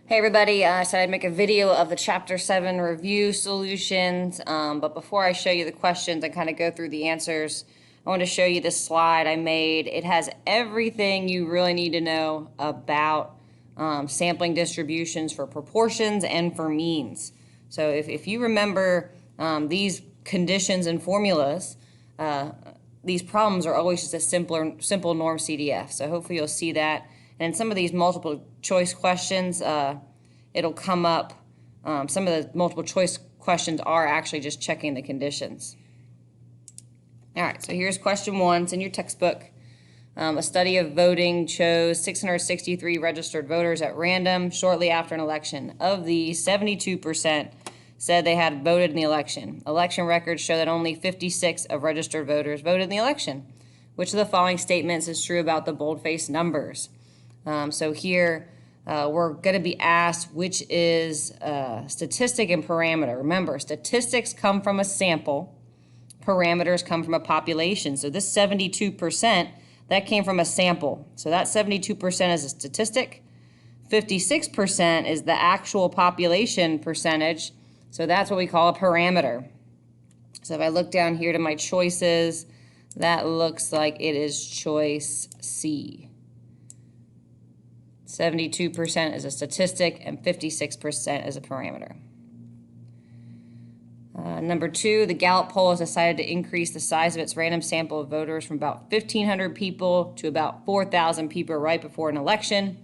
Hey everybody, I said I'd make a video of the Chapter 7 review solutions, but before I show you the questions and kind of go through the answers, I want to show you this slide I made. It has everything you really need to know about sampling distributions for proportions and for means. So if you remember these conditions and formulas, these problems are always just a simple norm CDF. So hopefully you'll see that. And some of these multiple choice questions, it'll come up. Some of the multiple choice questions are actually just checking the conditions. All right, so here's question 1. It's in your textbook. A study of voting chose 663 registered voters at random shortly after an election. Of these, 72% said they had voted in the election. Election records show that only 56 of registered voters voted in the election. Which of the following statements is true about the boldface numbers? So here we're going to be asked which is statistic and parameter. Remember, statistics come from a sample. Parameters come from a population. So this 72%, that came from a sample. So that 72% is a statistic. 56% is the actual population percentage. So that's what we call a parameter. So if I look down here to my choices, that looks like it is choice C. 72% is a statistic and 56% is a parameter. Number 2, the Gallup poll has decided to increase the size of its random sample of voters from about 1,500 people to about 4,000 people right before an election.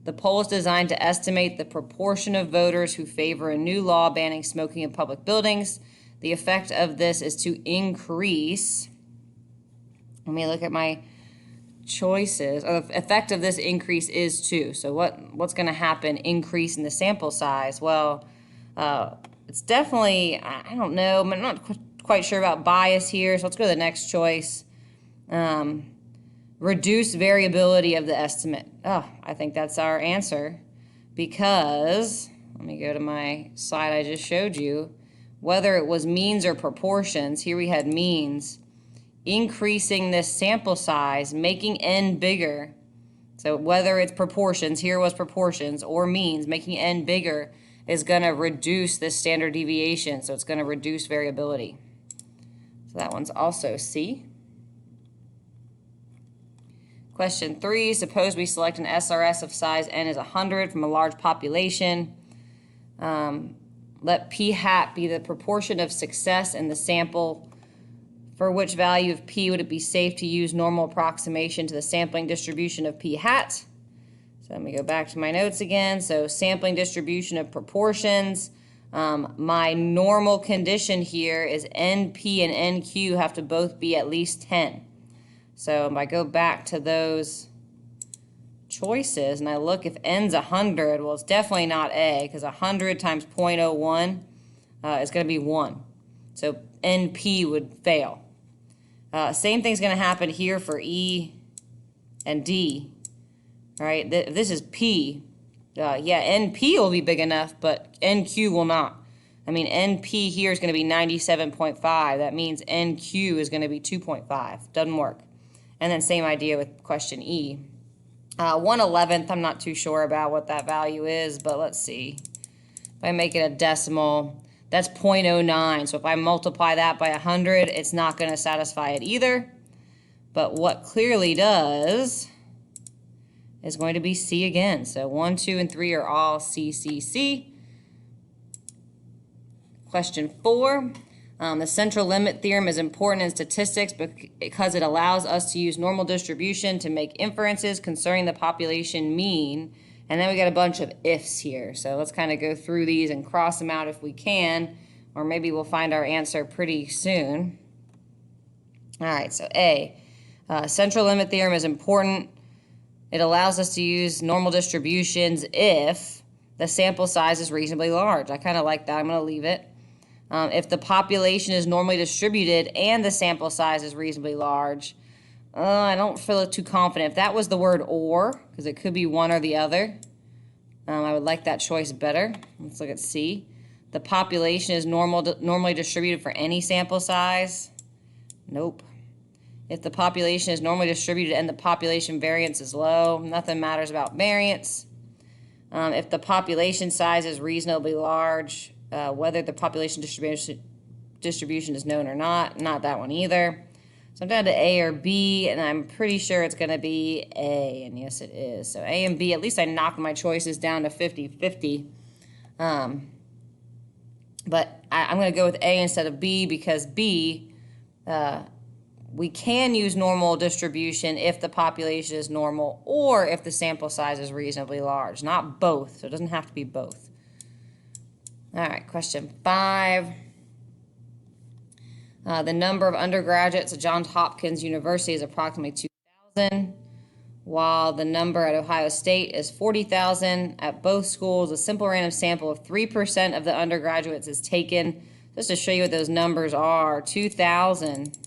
The poll is designed to estimate the proportion of voters who favor a new law banning smoking in public buildings. The effect of this is to increase. Let me look at my choices. The effect of this increase is 2. So what's going to happen? Increase in the sample size. Well, it's definitely, I don't know, I'm not quite sure about bias here, so let's go to the next choice. Reduce variability of the estimate. Oh, I think that's our answer because, let me go to my slide I just showed you, whether it was means or proportions, here we had means, increasing this sample size, making n bigger. So whether it's proportions, here was proportions, or means, making n bigger is going to reduce this standard deviation. So it's going to reduce variability. So that one's also C. Question 3, suppose we select an SRS of size n is 100 from a large population. Let p hat be the proportion of success in the sample. For which value of p would it be safe to use normal approximation to the sampling distribution of p hat? So let me go back to my notes again. So sampling distribution of proportions. My normal condition here is NP and NQ have to both be at least 10. So if I go back to those choices and I look if n's 100, well, it's definitely not A because 100 times 0.01 is going to be 1. So NP would fail. Same thing's going to happen here for E and D. All right, this is P. Yeah, NP will be big enough, but NQ will not. I mean, NP here is going to be 97.5. That means NQ is going to be 2.5. Doesn't work. And then same idea with question E. 1/11th, I'm not too sure about what that value is, but let's see. If I make it a decimal, that's 0.09. So if I multiply that by 100, it's not going to satisfy it either. But what clearly does is going to be C again. So 1, 2, and 3 are all C, C, C. Question 4. The central limit theorem is important in statistics because it allows us to use normal distribution to make inferences concerning the population mean. And then we got a bunch of ifs here. So let's kind of go through these and cross them out if we can, or maybe we'll find our answer pretty soon. All right, so A, central limit theorem is important. It allows us to use normal distributions if the sample size is reasonably large. I kind of like that. I'm going to leave it. If the population is normally distributed and the sample size is reasonably large, I don't feel too confident. If that was the word or, because it could be one or the other, I would like that choice better. Let's look at C. The population is normally distributed for any sample size. Nope. If the population is normally distributed and the population variance is low, nothing matters about variance. If the population size is reasonably large, whether the population distribution is known or not that one either. So I'm down to A or B, and I'm pretty sure it's going to be A, and yes it is. So A and B, at least I knocked my choices down to 50-50. But I'm going to go with A instead of B because B, we can use normal distribution if the population is normal or if the sample size is reasonably large, not both, so it doesn't have to be both. All right, question 5. The number of undergraduates at Johns Hopkins University is approximately 2,000, while the number at Ohio State is 40,000. At both schools, a simple random sample of 3% of the undergraduates is taken. Just to show you what those numbers are, 2,000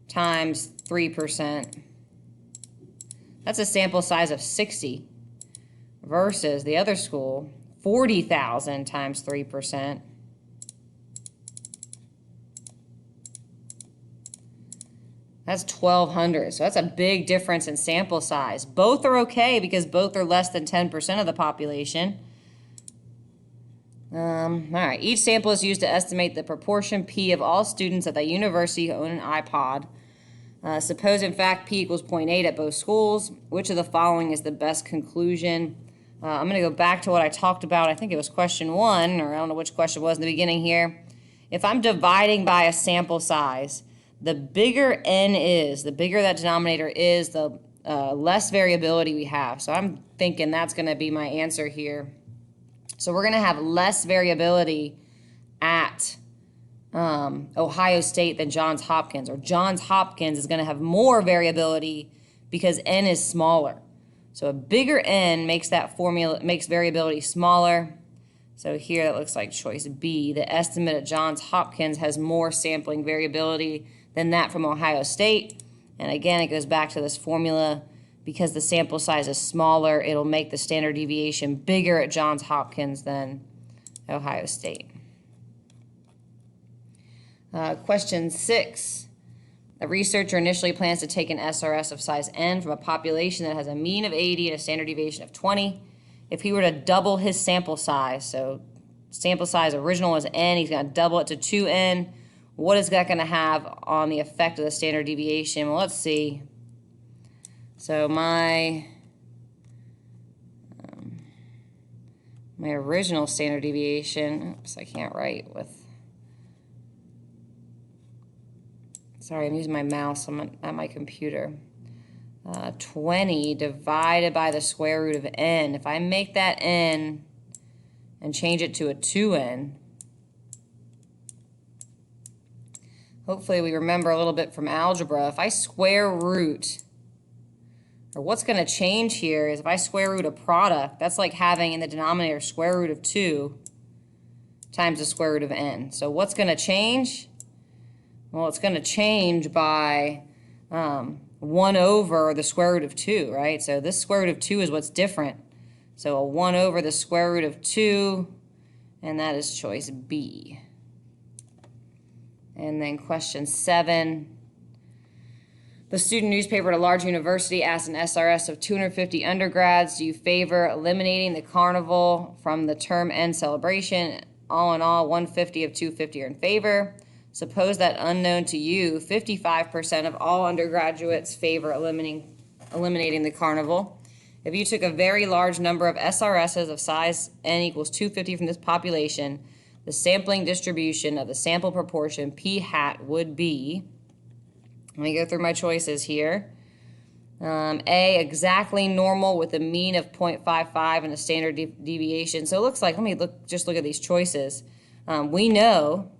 times 3%. That's a sample size of 60 versus the other school, 40,000 times 3%. That's 1,200, so that's a big difference in sample size. Both are okay because both are less than 10% of the population. All right, each sample is used to estimate the proportion P of all students at that university who own an iPod. Suppose, in fact, P equals 0.8 at both schools. Which of the following is the best conclusion? I'm going to go back to what I talked about. I think it was question 1, or I don't know which question it was in the beginning here. If I'm dividing by a sample size, the bigger n is, the bigger that denominator is, the less variability we have. So I'm thinking that's going to be my answer here. So we're going to have less variability at Ohio State than Johns Hopkins, or Johns Hopkins is going to have more variability because n is smaller. So a bigger n makes that formula, makes variability smaller. So here it looks like choice B. The estimate at Johns Hopkins has more sampling variability than that from Ohio State. And again, it goes back to this formula. Because the sample size is smaller, it'll make the standard deviation bigger at Johns Hopkins than Ohio State. Question 6. A researcher initially plans to take an SRS of size n from a population that has a mean of 80 and a standard deviation of 20. If he were to double his sample size, so sample size original was n, he's going to double it to 2n. What is that going to have on the effect of the standard deviation? Well, let's see. So my original standard deviation, oops, I can't write with, sorry, I'm using my mouse, I'm at my computer. 20 divided by the square root of n. If I make that n and change it to a 2n, hopefully we remember a little bit from algebra. If I square root, or what's going to change here is if I square root a product, that's like having in the denominator square root of 2 times the square root of n. So what's going to change? Well, it's going to change by 1 over the square root of 2, right? So this square root of 2 is what's different. So a 1 over the square root of 2, and that is choice B. And then question 7. The student newspaper at a large university asked an SRS of 250 undergrads, do you favor eliminating the carnival from the term end celebration? All in all, 150 of 250 are in favor. Suppose that unknown to you, 55% of all undergraduates favor eliminating the carnival. If you took a very large number of SRSs of size n equals 250 from this population, the sampling distribution of the sample proportion p hat would be, let me go through my choices here. A, exactly normal with a mean of 0.55 and a standard deviation. So it looks like, let me just look at these choices. We know,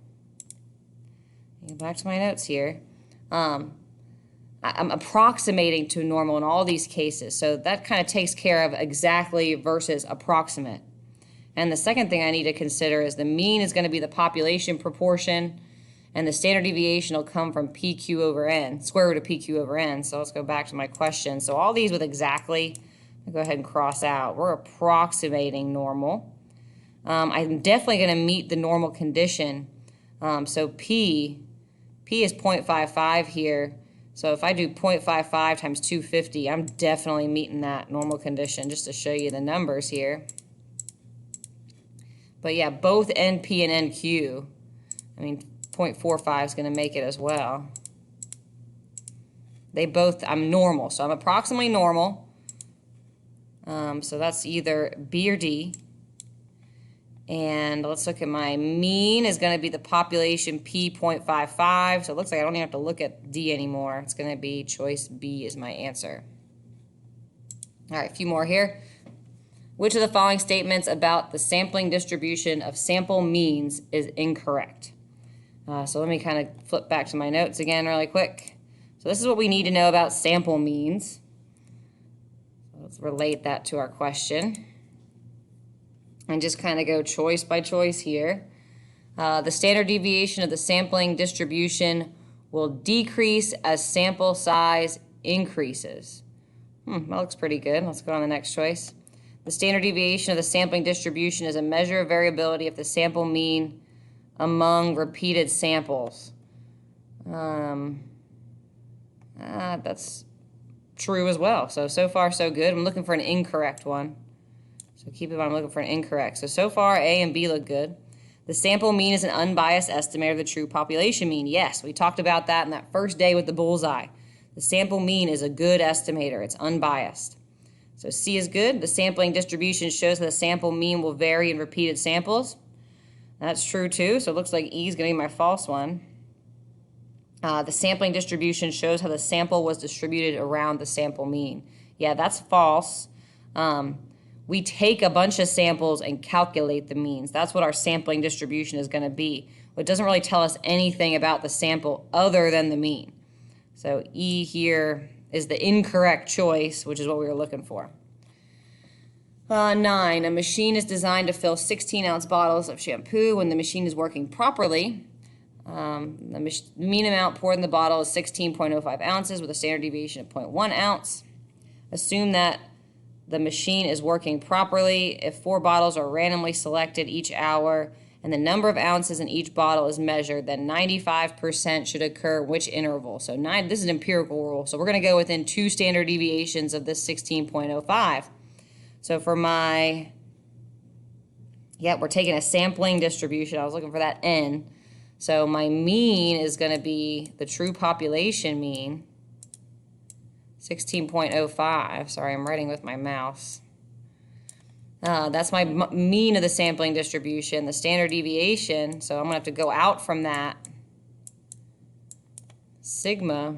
go back to my notes here, I'm approximating to normal in all these cases. So that kind of takes care of exactly versus approximate. And the second thing I need to consider is the mean is going to be the population proportion, and the standard deviation will come from PQ over N, square root of PQ over N. So let's go back to my question. So all these with exactly, I'll go ahead and cross out. We're approximating normal. I'm definitely going to meet the normal condition. So P is 0.55 here. So if I do 0.55 times 250, I'm definitely meeting that normal condition, just to show you the numbers here. But yeah, both NP and NQ, I mean, 0.45 is going to make it as well. They both, I'm normal, so I'm approximately normal. So that's either B or D. And let's look at my mean is going to be the population P 0.55. So it looks like I don't even have to look at D anymore. It's going to be choice B is my answer. All right, a few more here. Which of the following statements about the sampling distribution of sample means is incorrect? So let me kind of flip back to my notes again really quick. So this is what we need to know about sample means. Let's relate that to our question. And just kind of go choice by choice here. The standard deviation of the sampling distribution will decrease as sample size increases. That looks pretty good. Let's go on the next choice. The standard deviation of the sampling distribution is a measure of variability of the sample mean among repeated samples. That's true as well. So far so good. I'm looking for an incorrect one. So keep in mind I'm looking for an incorrect. So far A and B look good. The sample mean is an unbiased estimator of the true population mean. Yes, we talked about that in that first day with the bullseye. The sample mean is a good estimator. It's unbiased. So C is good. The sampling distribution shows that the sample mean will vary in repeated samples. That's true too. So it looks like E is going to be my false one. The sampling distribution shows how the sample was distributed around the sample mean. Yeah, that's false. We take a bunch of samples and calculate the means. That's what our sampling distribution is going to be. It doesn't really tell us anything about the sample other than the mean. So E here is the incorrect choice, which is what we were looking for. 9, a machine is designed to fill 16-ounce bottles of shampoo. When the machine is working properly, the mean amount poured in the bottle is 16.05 ounces with a standard deviation of 0.1 ounce. Assume that the machine is working properly. If 4 bottles are randomly selected each hour and the number of ounces in each bottle is measured, then 95% should occur which interval? So this is an empirical rule. So we're going to go within 2 standard deviations of this 16.05. So for we're taking a sampling distribution. I was looking for that N. So my mean is going to be the true population mean, 16.05. Sorry, I'm writing with my mouse. That's my mean of the sampling distribution. The standard deviation, so I'm going to have to go out from that. Sigma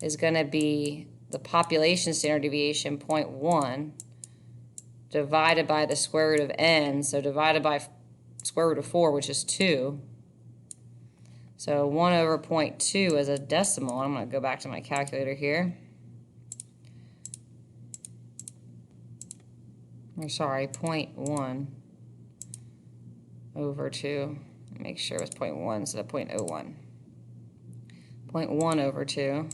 is going to be the population standard deviation, 0.1, divided by the square root of n, so divided by square root of 4, which is 2. So 1 over 0.2 as a decimal. I'm going to go back to my calculator here. Or sorry, 0.1 over 2. Make sure it was 0.1 instead of 0.01. 0.1 over 2.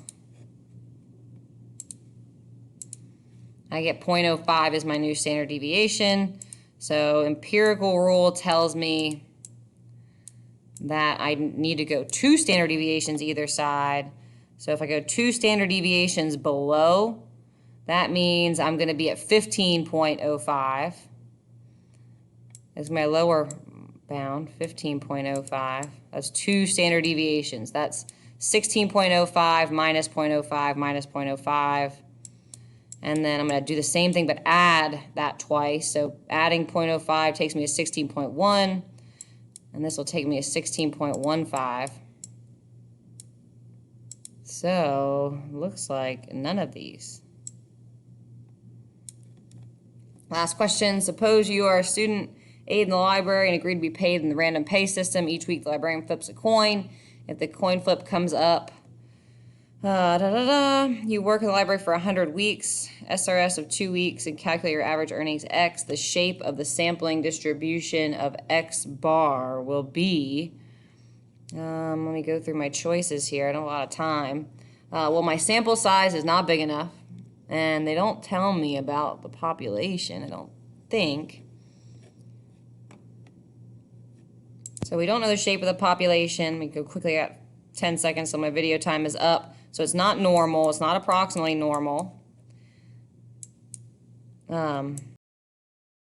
I get 0.05 as my new standard deviation. So empirical rule tells me that I need to go 2 standard deviations either side. So if I go 2 standard deviations below, that means I'm going to be at 15.05. That's my lower bound, 15.05. That's 2 standard deviations. That's 16.05 minus 0.05 minus 0.05. And then I'm going to do the same thing but add that twice. So adding 0.05 takes me to 16.1. And this will take me to 16.15. So looks like none of these. Last question. Suppose you are a student aide in the library and agree to be paid in the random pay system. Each week the librarian flips a coin. If the coin flip comes up, you work in the library for 100 weeks, SRS of 2 weeks, and calculate your average earnings X. The shape of the sampling distribution of X bar will be, let me go through my choices here. I don't have a lot of time. Well, my sample size is not big enough, and they don't tell me about the population, I don't think. So we don't know the shape of the population. We go quickly at 10 seconds, so my video time is up. So it's not normal, it's not approximately normal.